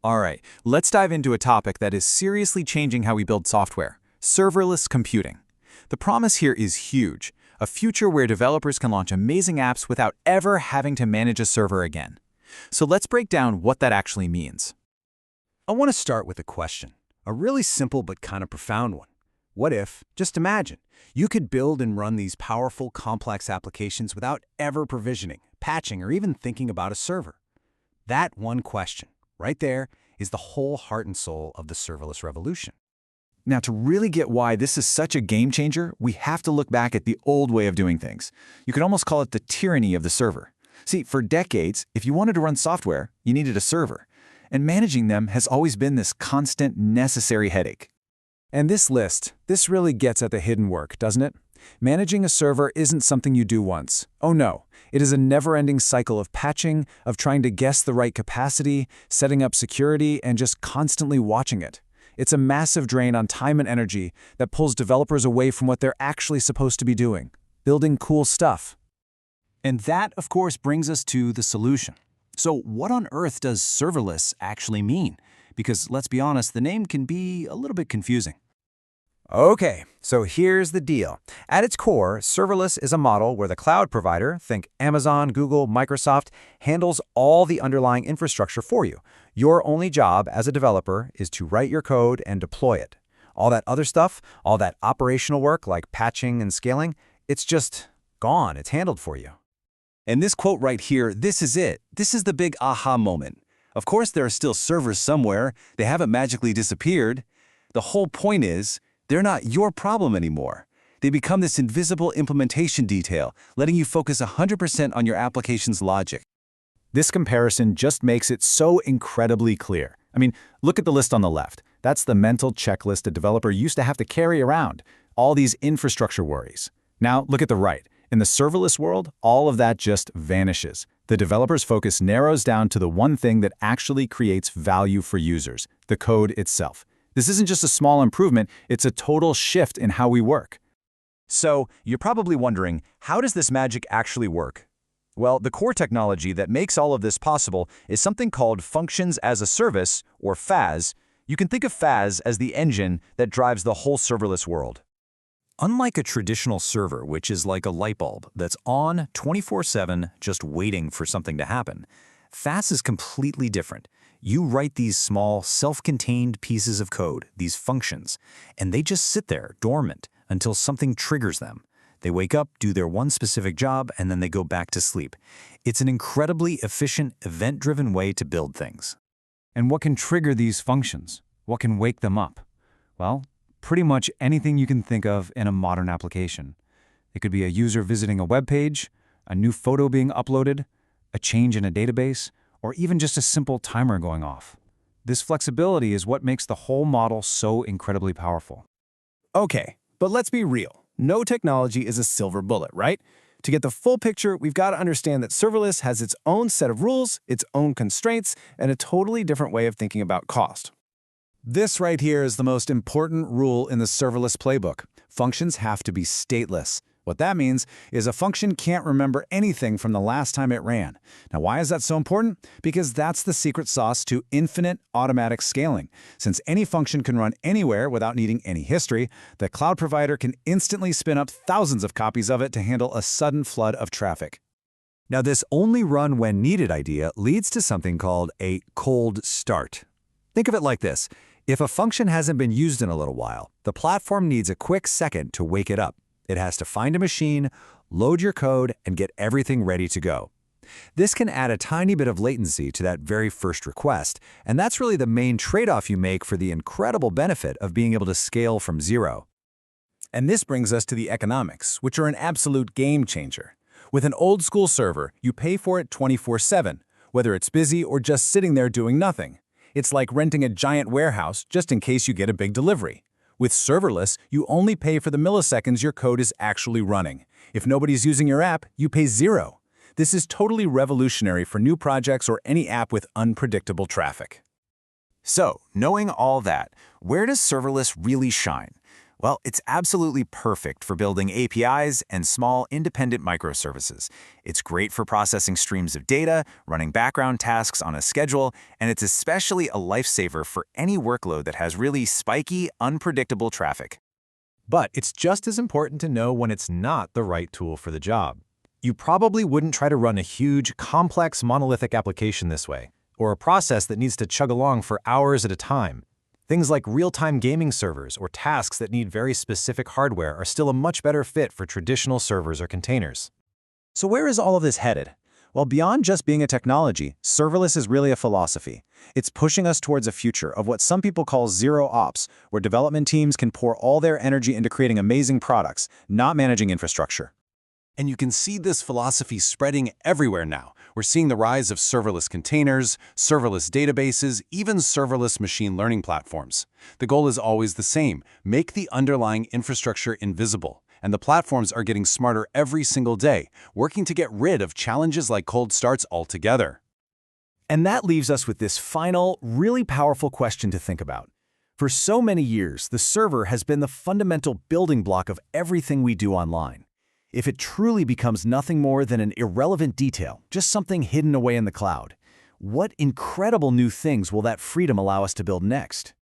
All right, let's dive into a topic that is seriously changing how we build software: serverless computing. The promise here is huge, a future where developers can launch amazing apps without ever having to manage a server again. So let's break down what that actually means. I want to start with a question, a really simple but kind of profound one. What if, just imagine, you could build and run these powerful, complex applications without ever provisioning, patching, or even thinking about a server? That one question, right there, is the whole heart and soul of the serverless revolution. Now, to really get why this is such a game changer, we have to look back at the old way of doing things. You could almost call it the tyranny of the server. See, for decades, if you wanted to run software, you needed a server. And managing them has always been this constant, necessary headache. And this really gets at the hidden work, doesn't it? Managing a server isn't something you do once. Oh no, it is a never-ending cycle of patching, of trying to guess the right capacity, setting up security, and just constantly watching it. It's a massive drain on time and energy that pulls developers away from what they're actually supposed to be doing, building cool stuff. And that, of course, brings us to the solution. So what on earth does serverless actually mean? Because let's be honest, the name can be a little bit confusing. Okay, so here's the deal. At its core, serverless is a model where the cloud provider, think Amazon, Google, Microsoft, handles all the underlying infrastructure for you. Your only job as a developer is to write your code and deploy it. All that other stuff, all that operational work like patching and scaling, it's just gone. It's handled for you. And this quote right here, this is it. This is the big aha moment. Of course, there are still servers somewhere. They haven't magically disappeared. The whole point is, they're not your problem anymore. They become this invisible implementation detail, letting you focus 100% on your application's logic. This comparison just makes it so incredibly clear. I mean, look at the list on the left. That's the mental checklist a developer used to have to carry around, all these infrastructure worries. Now, look at the right. In the serverless world, all of that just vanishes. The developer's focus narrows down to the one thing that actually creates value for users: the code itself. This isn't just a small improvement, it's a total shift in how we work. So, you're probably wondering, how does this magic actually work? Well, the core technology that makes all of this possible is something called Functions as a Service, or FaaS. You can think of FaaS as the engine that drives the whole serverless world. Unlike a traditional server, which is like a light bulb that's on 24/7 just waiting for something to happen, FaaS is completely different. You write these small, self-contained pieces of code, these functions, and they just sit there, dormant, until something triggers them. They wake up, do their one specific job, and then they go back to sleep. It's an incredibly efficient, event-driven way to build things. And what can trigger these functions? What can wake them up? Well, pretty much anything you can think of in a modern application. It could be a user visiting a web page, a new photo being uploaded, a change in a database, or even just a simple timer going off. This flexibility is what makes the whole model so incredibly powerful. Okay, but let's be real. No technology is a silver bullet, right? To get the full picture, we've got to understand that serverless has its own set of rules, its own constraints, and a totally different way of thinking about cost. This right here is the most important rule in the serverless playbook. Functions have to be stateless. What that means is a function can't remember anything from the last time it ran. Now, why is that so important? Because that's the secret sauce to infinite automatic scaling. Since any function can run anywhere without needing any history, the cloud provider can instantly spin up thousands of copies of it to handle a sudden flood of traffic. Now, this only run when needed idea leads to something called a cold start. Think of it like this. If a function hasn't been used in a little while, the platform needs a quick second to wake it up. It has to find a machine, load your code, and get everything ready to go. This can add a tiny bit of latency to that very first request, and that's really the main trade-off you make for the incredible benefit of being able to scale from zero. And this brings us to the economics, which are an absolute game changer. With an old-school server, you pay for it 24/7, whether it's busy or just sitting there doing nothing. It's like renting a giant warehouse just in case you get a big delivery. With serverless, you only pay for the milliseconds your code is actually running. If nobody's using your app, you pay zero. This is totally revolutionary for new projects or any app with unpredictable traffic. So, knowing all that, where does serverless really shine? Well, it's absolutely perfect for building APIs and small, independent microservices. It's great for processing streams of data, running background tasks on a schedule, and it's especially a lifesaver for any workload that has really spiky, unpredictable traffic. But it's just as important to know when it's not the right tool for the job. You probably wouldn't try to run a huge, complex, monolithic application this way, or a process that needs to chug along for hours at a time. Things like real-time gaming servers or tasks that need very specific hardware are still a much better fit for traditional servers or containers. So where is all of this headed? Well, beyond just being a technology, serverless is really a philosophy. It's pushing us towards a future of what some people call zero ops, where development teams can pour all their energy into creating amazing products, not managing infrastructure. And you can see this philosophy spreading everywhere now. We're seeing the rise of serverless containers, serverless databases, even serverless machine learning platforms. The goal is always the same: make the underlying infrastructure invisible. And the platforms are getting smarter every single day, working to get rid of challenges like cold starts altogether. And that leaves us with this final, really powerful question to think about. For so many years, the server has been the fundamental building block of everything we do online. If it truly becomes nothing more than an irrelevant detail, just something hidden away in the cloud, what incredible new things will that freedom allow us to build next?